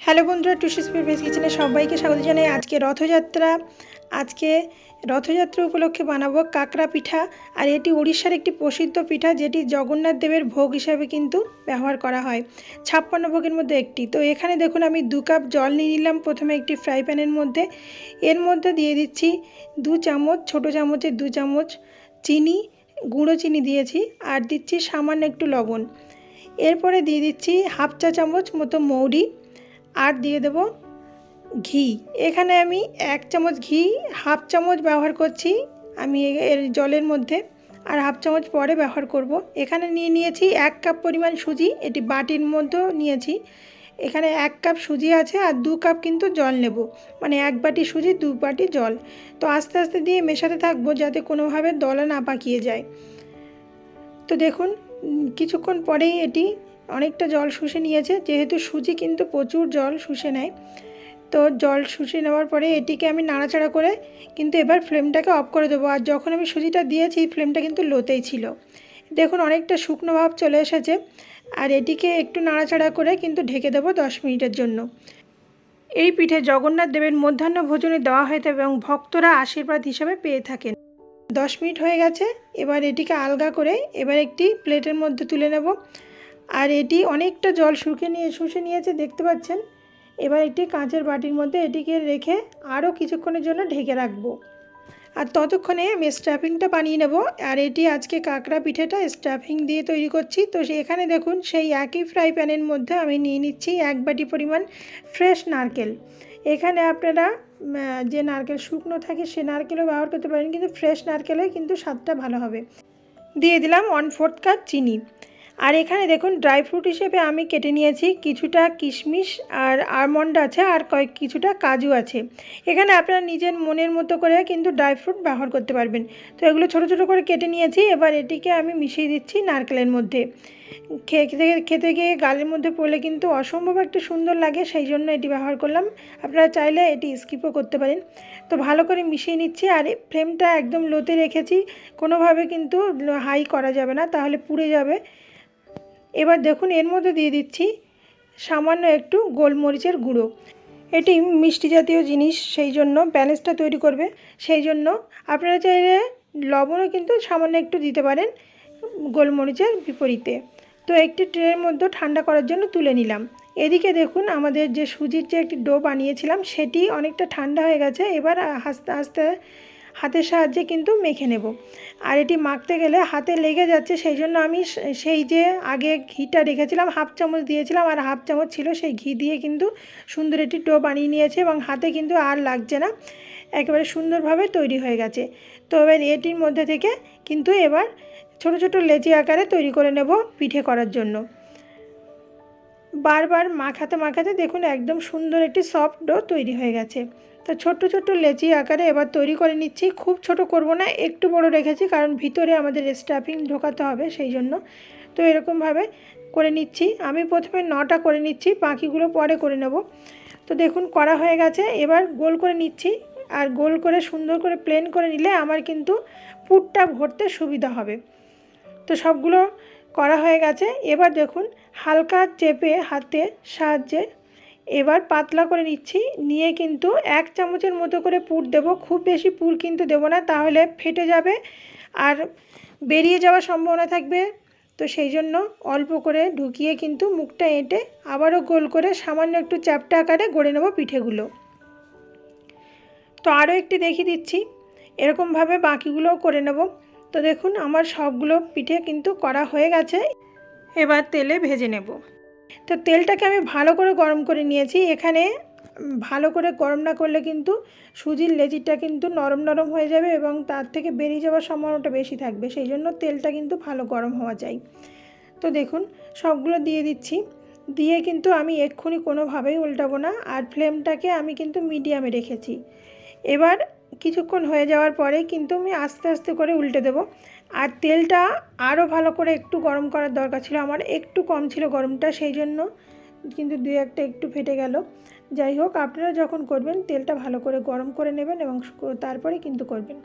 Hello বন্ধুরা, টুসিস base কিচেনে সবাইকে স্বাগত জানাই। আজকে রথযাত্রা উপলক্ষে বানাবো কাঁকড়া পিঠা। আর এটি উড়িষ্যার একটি প্রসিদ্ধ পিঠা, যেটি জগন্নাথ দেবের ভোগ হিসাবে কিন্তু ব্যবহার করা হয়। 56 ভোগের মধ্যে একটি। তো এখানে দেখুন আমি 2 কাপ জল নিয়ে নিলাম প্রথমে একটি ফ্রাই প্যানের মধ্যে। এর মধ্যে দিয়ে দিচ্ছি 2 চামচ, ছোটো চামচের 2 চামচ চিনি, গুঁড়ো চিনি দিয়েছি, আর দিচ্ছি সামান্য একটু লবণ। এরপরে দিয়ে দিচ্ছি হাফ চা চামচ মতো মৌরি, আর দিয়ে দেব ঘি। এখানে আমি 1 চামচ ঘি হাফ চামচ ব্যবহার করছি আমি এর জলের মধ্যে, আর হাফ চামচ পরে ব্যবহার করব। এখানে নিয়েছি 1 কাপ পরিমাণ সুজি, এটি বাটির মধ্যেও নিয়েছি। এখানে 1 কাপ সুজি আছে আর 2 কাপ কিন্তু জল নেব, মানে 1 বাটি সুজি 2 বাটি জল। তো আস্তে আস্তে দিয়ে মেশাতে থাকবো যাতে কোনোভাবে দলা না পাকিয়ে যায়। তো দেখুন কিছুক্ষণ পরেই এটি অনেকটা জল শুষে নিয়েছে, যেহেতু সুজি কিন্তু প্রচুর জল শুষে নেয়। তো জল শুষে নেওয়ার পরে এটিকে আমি নাড়াচাড়া করে কিন্তু এবার ফ্লেমটাকে অফ করে দেবো। আর যখন আমি সুজিটা দিয়েছি ফ্লেমটা কিন্তু লোতেই ছিল। দেখুন অনেকটা শুকনো ভাব চলে এসেছে। আর এটিকে একটু নাড়াচাড়া করে কিন্তু ঢেকে দেবো 10 মিনিটের জন্য। এই পিঠে জগন্নাথ দেবের মধ্যাহ্ন ভোজনে দেওয়া হয় এবং ভক্তরা আশীর্বাদ হিসাবে পেয়ে থাকেন। 10 মিনিট হয়ে গেছে। এবার এটিকে আলগা করে এবার একটি প্লেটের মধ্যে তুলে নেব। আর এটি অনেকটা জল শুষে নিয়েছে দেখতে পাচ্ছেন। এবার একটি কাঁচের বাটির মধ্যে এটিকে রেখে আরও কিছুক্ষণের জন্য ঢেকে রাখবো। আর ততক্ষণে আমি স্টাফিংটা বানিয়ে নেব। আর এটি আজকে কাঁকড়া পিঠেটা স্টাফিং দিয়ে তৈরি করছি। তো এখানে দেখুন সেই একই ফ্রাই প্যানের মধ্যে আমি নিয়ে নিচ্ছি 1 বাটি পরিমাণ ফ্রেশ নারকেল। এখানে আপনারা যে নারকেল শুকনো থাকে সে নারকেলও ব্যবহার করতে পারেন, কিন্তু ফ্রেশ নারকেলে কিন্তু স্বাদটা ভালো হবে। দিয়ে দিলাম 1/4 কাপ চিনি। আর এখানে দেখুন ড্রাই ফ্রুট হিসেবে আমি কেটে নিয়েছি কিছুটা কিশমিশ আর আলমন্ড আছে, আর কিছুটা কাজু আছে। এখানে আপনারা নিজের মনের মতো করে কিন্তু ড্রাই ফ্রুট ব্যবহার করতে পারবেন। তো এগুলো ছোট ছোট করে কেটে নিয়েছি। এবার এটিকে আমি মিশিয়ে দিচ্ছি নারকেলের মধ্যে। খেতে গিয়ে গালের মধ্যে পড়লে কিন্তু অসম্ভব একটা সুন্দর লাগে, সেই জন্য এটি ব্যবহার করলাম। আপনারা চাইলে এটি স্কিপও করতে পারেন। তো ভালো করে মিশিয়ে নিচ্ছি। আর ফ্লেমটা একদম লোতে রেখেছি, কোনোভাবে কিন্তু হাই করা যাবে না, তাহলে পুড়ে যাবে। এবার দেখুন এর মধ্যে দিয়ে দিচ্ছি সামান্য একটু গোলমরিচের গুঁড়ো। এটি মিষ্টি জাতীয় জিনিস, সেই জন্য ব্যালেন্সটা তৈরি করবে। সেই জন্য আপনারা চাইলে লবণও কিন্তু সামান্য একটু দিতে পারেন গোলমরিচের বিপরীতে। তো একটি ট্রের মধ্যে ঠান্ডা করার জন্য তুলে নিলাম। এদিকে দেখুন আমাদের যে সুজির যে একটি ডো বানিয়েছিলাম সেটি অনেকটা ঠান্ডা হয়ে গেছে। এবার আস্তে আস্তে হাতের সাহায্যে কিন্তু মেখে নেব। আর এটি মাখতে গেলে হাতে লেগে যাচ্ছে, সেই জন্য আমি সেই যে আগে ঘিটা রেখেছিলাম হাফ চামচ দিয়েছিলাম, আর হাফ চামচ ছিল, সেই ঘি দিয়ে কিন্তু সুন্দর একটি ডো বানিয়ে নিয়েছে এবং হাতে কিন্তু আর লাগছে না, একেবারে সুন্দরভাবে তৈরি হয়ে গেছে। তো এবার এটির মধ্যে থেকে কিন্তু এবার ছোট ছোট লেচি আকারে তৈরি করে নেব পিঠে করার জন্য। বারবার মাখাতে মাখাতে দেখুন একদম সুন্দর একটি সফট ডো তৈরি হয়ে গেছে। তো ছোট্ট ছোট্ট লেচি আকারে এবার তৈরি করে নিচ্ছি। খুব ছোট করব না, একটু বড় রেখেছি, কারণ ভিতরে আমাদের স্টাফিং ঢোকাতে হবে সেই জন্য। তো এরকমভাবে করে নিচ্ছি। আমি প্রথমে 9টা করে নিচ্ছি, বাকিগুলো পরে করে নেব। তো দেখুন করা হয়ে গেছে। এবার গোল করে নিচ্ছি। আর গোল করে সুন্দর করে প্লেন করে নিলে আমার কিন্তু পুরটা ভরতে সুবিধা হবে। তো সবগুলো করা হয়ে গেছে। এবার দেখুন হালকা চেপে হাতের সাহায্যে এবার পাতলা করে নিচ্ছি। নিয়ে কিন্তু 1 চামচের মতো করে পুর দেব। খুব বেশি পুর কিন্তু দেব না, তাহলে ফেটে যাবে আর বেরিয়ে যাওয়ার সম্ভাবনা থাকবে। তো সেই জন্য অল্প করে ঢুকিয়ে কিন্তু মুখটা এঁটে আবারও গোল করে সামান্য একটু চ্যাপ্টা আকারে গড়ে নেব পিঠেগুলো। তো আরও একটি দেখিয়ে দিচ্ছি, এরকমভাবে বাকিগুলোও করে নেব। তো দেখুন আমার সবগুলো পিঠে কিন্তু করা হয়ে গেছে। এবার তেলে ভেজে নেব। তো তেলটাকে আমি ভালো করে গরম করে নিয়েছি। এখানে ভালো করে গরম না করলে কিন্তু সুজির লেচিটা কিন্তু নরম নরম হয়ে যাবে এবং তার থেকে বেরিয়ে যাওয়ার সম্ভাবনাটা বেশি থাকবে, সেই জন্য তেলটা কিন্তু ভালো গরম হওয়া চাই। তো দেখুন সবগুলো দিয়ে দিচ্ছি। দিয়ে কিন্তু আমি এক্ষুনি কোনোভাবেই উল্টাবো না, আর ফ্লেমটাকে আমি কিন্তু মিডিয়ামে রেখেছি। এবার কিছুক্ষণ হয়ে যাওয়ার পরে কিন্তু আমি আস্তে আস্তে করে উল্টে দেব। আর তেলটা আরও ভালো করে একটু গরম করার দরকার ছিল, আমার একটু কম ছিল গরমটা, সেই জন্য কিন্তু 2-1টা একটু ফেটে গেল। যাই হোক, আপনারা যখন করবেন তেলটা ভালো করে গরম করে নেবেন এবং তারপরে কিন্তু করবেন।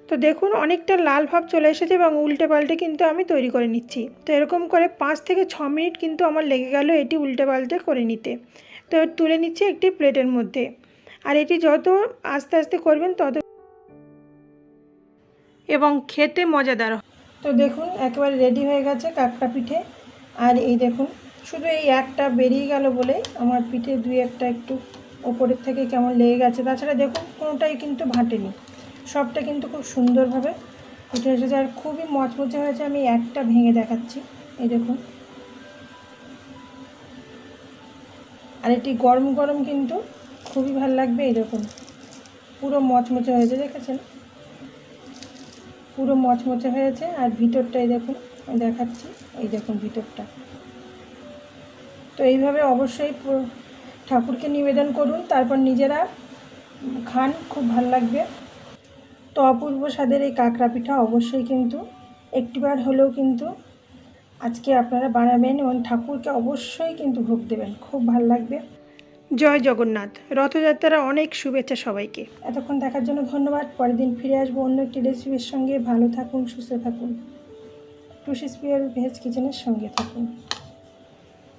তো দেখুন অনেকটা লাল ভাব চলে এসেছে এবং উল্টে পাল্টে কিন্তু আমি তৈরি করে নিচ্ছি। তো এরকম করে 5 থেকে 6 মিনিট কিন্তু আমার লেগে গেল এটি উল্টে পাল্টে করে নিতে। তো তুলে নিচ্ছি একটি প্লেটের মধ্যে। আর এটি যত আস্তে আস্তে করবেন তত এবং খেতে মজাদার। তো দেখুন একেবারে রেডি হয়ে গেছে কাঁকড়া পিঠে। আর এই দেখুন শুধু এই একটা বেরিয়ে গেল বলে আমার পিঠে দুই একটা একটু ওপরের থেকে কেমন লেগে গেছে, তাছাড়া দেখুন কোনোটাই কিন্তু ভাটেনি, সবটা কিন্তু খুব সুন্দরভাবে উঠে এসেছে আর খুবই মচমচে হয়েছে। আমি একটা ভেঙে দেখাচ্ছি, এই দেখুন। আর এটি গরম গরম কিন্তু খুবই ভালো লাগবে। এই দেখুন পুরো মচমচে হয়েছে, দেখেছেন পুরো মচমচে হয়েছে। আর ভিতরটাই দেখুন দেখাচ্ছি, এই দেখুন ভিতরটা। তো এইভাবে অবশ্যই ঠাকুরকে নিবেদন করুন, তারপর নিজেরা খান, খুব ভালো লাগবে। তো অপূর্ব স্বাদের এই কাঁকড়া পিঠা অবশ্যই কিন্তু একটিবার হলেও কিন্তু আজকে আপনারা বানাবেন এবং ঠাকুরকে অবশ্যই কিন্তু ভোগ দেবেন, খুব ভালো লাগবে। জয় জগন্নাথ, রথযাত্রার অনেক শুভেচ্ছা সবাইকে। এতক্ষণ দেখার জন্য ধন্যবাদ। পরের দিন ফিরে আসবো অন্য একটি রেসিপির সঙ্গে। ভালো থাকুন, সুস্থ থাকুন, টুসিস পিওর ভেজ কিচেনের সঙ্গে থাকুন।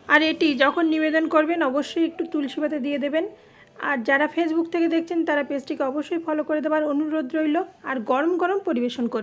আর এটি যখন নিবেদন করবেন অবশ্যই একটু তুলসী পাতা দিয়ে দেবেন। আর যারা ফেসবুক থেকে দেখছেন তারা পেজটিকে অবশ্যই ফলো করে দেওয়ার অনুরোধ রইল। আর গরম গরম পরিবেশন করবেন।